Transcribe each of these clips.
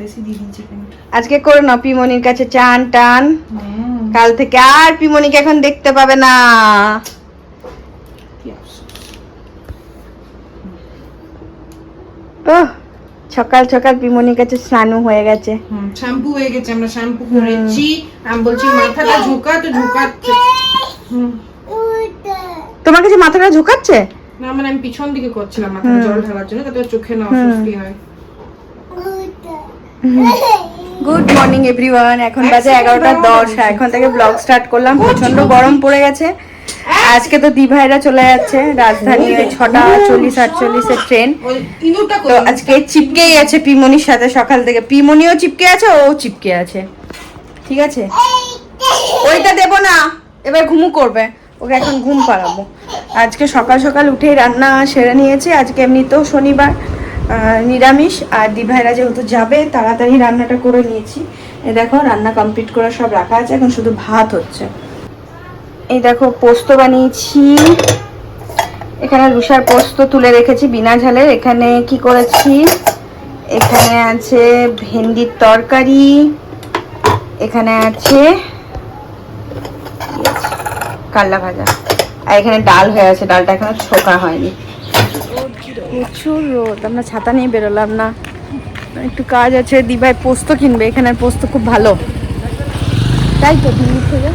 বেশি দিয়ে দিয়েছি পেন্ট। আজকে করে নাও পিমনির কাছে চান টান, কাল থেকে আর পিমনিকে এখন দেখতে পাবে না। ওহ, সকাল সকাল পিমনির কাছে স্নানু হয়ে গেছে। শ্যাম্পু হয়ে গেছে, আমরা শ্যাম্পু করেছি। আমি বলছি মাথাটা ঝোঁকা, তো ঝোঁকাচ্ছে। তোমার কাছে মাথাটা ঝোঁকাচ্ছে? না মানে আমি পিছন দিকে করছিলাম মাথায় জল ঢালার জন্য, তাতে চোখে না অস্বস্তি হয়। গুড মর্নিং এভরিওয়ান, এখন বাজে 11:10। এখন থেকে ব্লগ স্টার্ট করলাম। প্রচন্ড গরম পড়ে গেছে। আজকে তো দি ভাইরা চলে যাচ্ছে রাজধানী, 6:40-48 ট্রেন। তো আজকে চিপকেই আছে পিমনির সাথে সকাল থেকে। পিমনিও চিপকে আছে, ও চিপকে আছে। ঠিক আছে, ওইটা দেবো না, এবার ঘুমু করবে। ওকে এখন ঘুম পাড়াবো। আজকে সকাল সকাল উঠেই রান্না সেরে নিয়েছে। আজকে এমনিতেও শনিবার, নিরামিষ। আর দি ভাইরা যেহেতু যাবে, তাড়াতাড়ি রান্নাটা করে নিয়েছি। এই দেখো রান্না কমপ্লিট করে সব রাখা আছে, এখন শুধু ভাত হচ্ছে। এই দেখো পোস্ত বানিয়েছি। এখানে রুষার পোস্ত তুলে রেখেছি বিনা ঝালের। এখানে কি করেছি, এখানে আছে ভেন্ডির তরকারি, এখানে আছে কাল্লা ভাজা, আর এখানে ডাল হয়ে আছে। ডালটা এখনো ছোকা হয়নি। প্রচুর রোদ, আমরা ছাতা নিয়ে বেরোলাম না, একটু কাজ আছে। দিভাই পোস্ত কিনবে, এখানের পোস্ত খুব ভালো, তাই তো দিল্লি থেকে।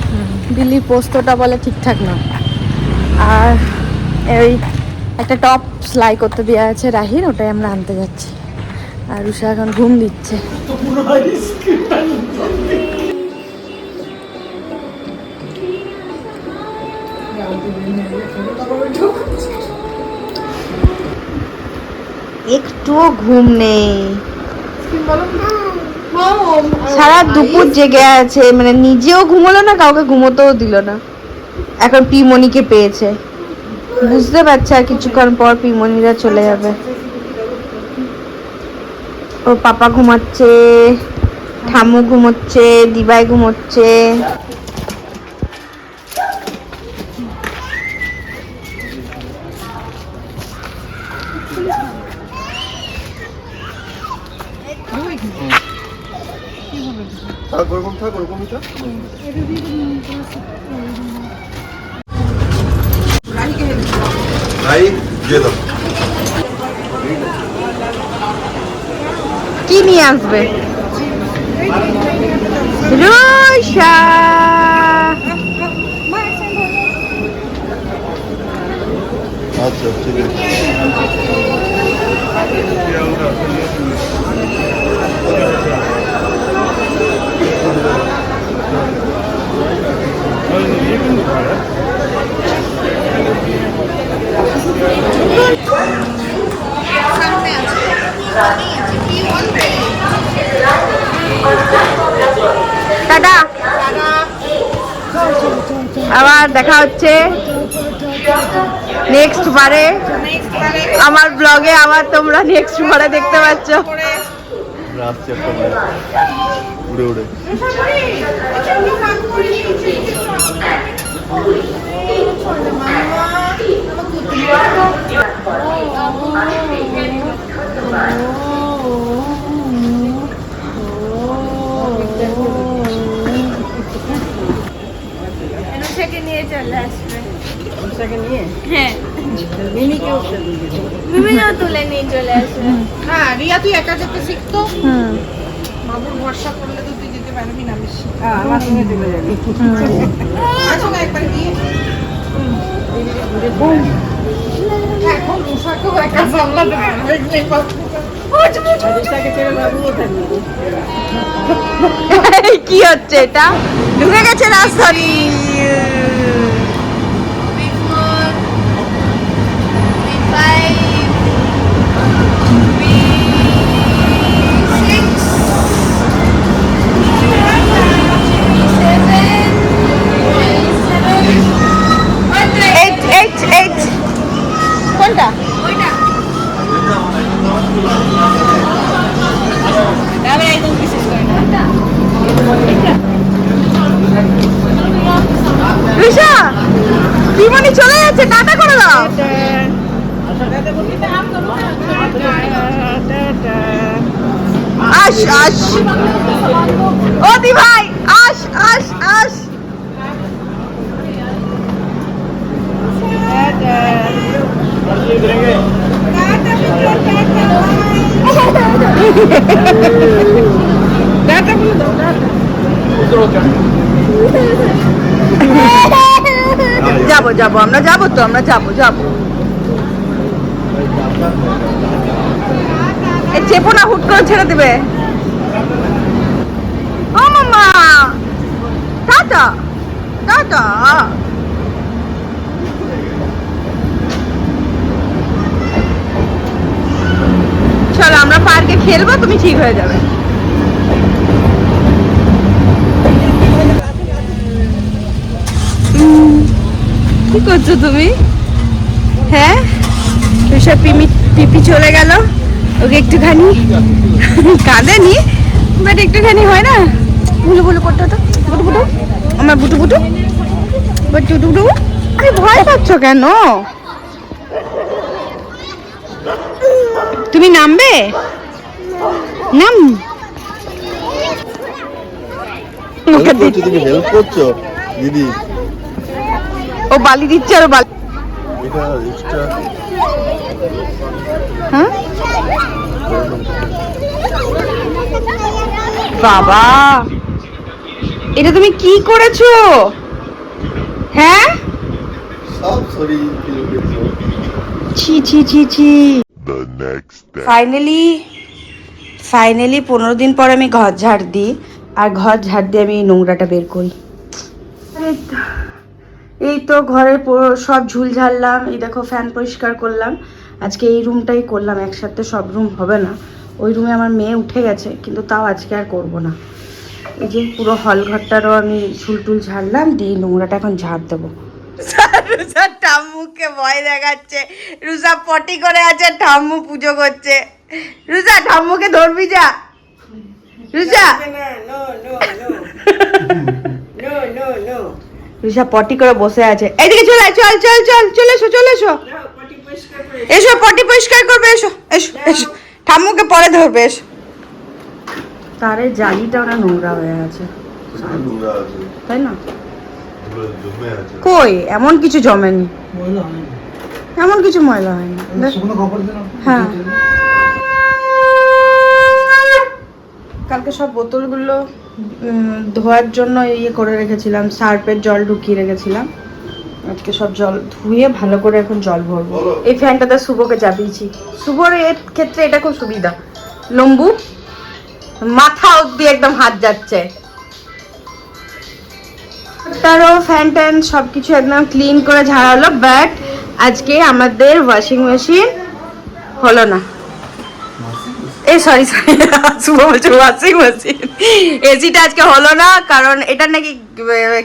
দিল্লির পোস্তটা বলে ঠিকঠাক না। আর ওই একটা টপ সেলাই করতে দেওয়া আছে রাহির, ওটাই আমরা আনতে যাচ্ছি। আর উষা এখন ঘুম দিচ্ছে। একটুও ঘুম নেই, সারা দুপুর জেগে আছে। মানে নিজেও ঘুমোলো না, কাউকে ঘুমোতেও দিল না। এখন পিমনিকে পেয়েছে, বুঝতে পারছে আর কিছুক্ষণ পর পিমনিরা চলে যাবে। ওর পাপা ঘুমাচ্ছে, ঠাম্মু ঘুমোচ্ছে, দিবাই ঘুমোচ্ছে। কি নিয়ে আসবে রুষা? আচ্ছা ঠিক আছে। টাটা, আবার দেখা হচ্ছে নেক্সট বারে। আমার ব্লগে আবার তোমরা নেক্সট বারে দেখতে পাচ্ছ। উড়ে উড়ে নিয়ে চলে আসবে। হ্যাঁ, মিমিকেও তুলে নিয়ে চলে আসবে। হ্যাঁ রিয়া, তুই একা যেতে শিখতো। বাবুর ভরসা করলে তো তুই যেতে পারবি না বেশি। আমার সঙ্গে চলে যাবি। আচ্ছা একবার গিয়ে এখন রুষাকেও একা সামলাতে পারবে। কি হচ্ছে এটা? ঢুকে গেছে রাজধানী। কোনটা? রিশা, পিমনি চলে যাচ্ছে, টাটা করে দাও। আস আস ও দি ভাই আস আস আস যাবো যাবো আমরা যাবো তো আমরা যাবো যাবো এই চেপো না হুট করে ছেড়ে দেবে ও মামা টাটা টাটা চলো আমরা পার্কে খেলবো তুমি ঠিক হয়ে যাবে কি করছো তুমি হ্যাঁ সব পিপি চলে গেল ওকে একটুখানি কাঁদেনি বাট একটুখানি হয় না বুলু বুলু করতে হতো বুটু বুটু আমার বুটু বুটু বুটু বুটু আরে ভয় পাচ্ছ কেন তুমি নামবে নাম তুমি হেল্প করছো দিদি ও বালি দিচ্ছে আর বালি এটা এক্সট্রা হ্যাঁ বাবা এটা তুমি কি করেছো হ্যাঁ সব সরি কিলো ছি ছি ছি ছি ফাইনালি 15 দিন পর আমি ঘর ঝাড় দিই আর ঘর ঝাড় দিয়ে আমি নোংরাটা বের করি এই তো ঘরের সব ঝুল ঝাড়লাম এই দেখো ফ্যান পরিষ্কার করলাম আজকে এই রুমটাই করলাম একসাথে সব রুম হবে না ওই রুমে আমার মেয়ে উঠে গেছে কিন্তু তাও আজকে আর করব না এই যে পুরো হল ঘরটারও আমি ঝুলটুল ঝাড়লাম দিয়ে নোংরাটা এখন ঝাড় দেবো রুজা ঠাম্মুকে ভয় দেখাচ্ছে রুজা পটি করে আছে ঠাম্মু পুজো করছে রুজা ঠাম্মুকে ধরবি যা রুজা রুজা পটি করে বসে আছে এইদিকে চলে চল চল চল চলে এসো চলে এসো এসো পটি পরিষ্কার করবে এসো এসো এসো ঠাম্মুকে পরে ধরবে এসো তারে জালিটা ওরা নোংরা হয়ে আছে তাই না কই এমন কিছু জমেনি এমন কিছু ময়লা হয়নি হ্যাঁ কালকে সব বোতলগুলো ধোয়ার জন্য ইয়ে করে রেখেছিলাম সার্ফের জল ঢুকিয়ে রেখেছিলাম আজকে সব জল ধুয়ে ভালো করে এখন জল ভরবো এই ফ্যানটাতে শুভকে চাপিয়েছি শুভর এর ক্ষেত্রে এটা খুব সুবিধা লম্বু মাথা অব্দি একদম হাত যাচ্ছে তারও ফ্যান ট্যান সব কিছু একদম ক্লিন করে ঝাড়া হলো বাট আজকে আমাদের ওয়াশিং মেশিন হলো না এই সরি সরি শুভ বলছো ওয়াশিং মেশিন এসিটা আজকে হলো না কারণ এটা নাকি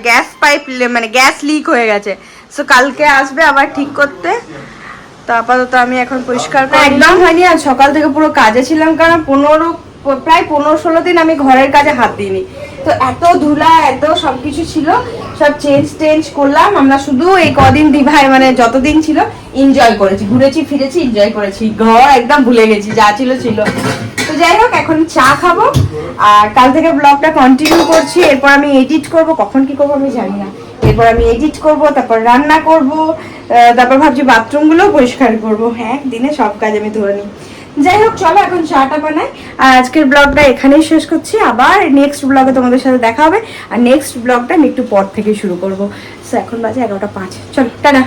গ্যাস পাইপ মানে গ্যাস লিক হয়ে গেছে সো কালকে আসবে আবার ঠিক করতে তো আপাতত আমি এখন পরিষ্কার করে একদম হয়নি আর সকাল থেকে পুরো কাজে ছিলাম কারণ প্রায় 15-16 দিন আমি ঘরের কাজে হাত দিইনি তো এত ধুলা এত সবকিছু ছিল সব চেঞ্জ করলাম আমরা শুধু এই কদিন দিভাই মানে যতদিন ছিল এনজয় করেছি ঘুরেছি ফিরেছি এনজয় করেছি ঘর একদম ভুলে গেছি যা ছিল তো যাই হোক এখন চা খাবো আর কাল থেকে ব্লগটা কন্টিনিউ করছি এরপর আমি এডিট করব কখন কি করবো আমি জানি না এরপর আমি এডিট করব তারপর রান্না করব তারপর ভাবছি বাথরুমগুলোও পরিষ্কার করবো হ্যাঁ দিনে সব কাজ আমি ধরে নিই যাই হোক চলো এখন চাটা বানাই আর আজকের ব্লগটা এখানেই শেষ করছি আবার নেক্সট ব্লগে তোমাদের সাথে দেখা হবে আর নেক্সট ব্লগটা আমি একটু পর থেকে শুরু করবো সো এখন বাজে 11:05 চলো টাটা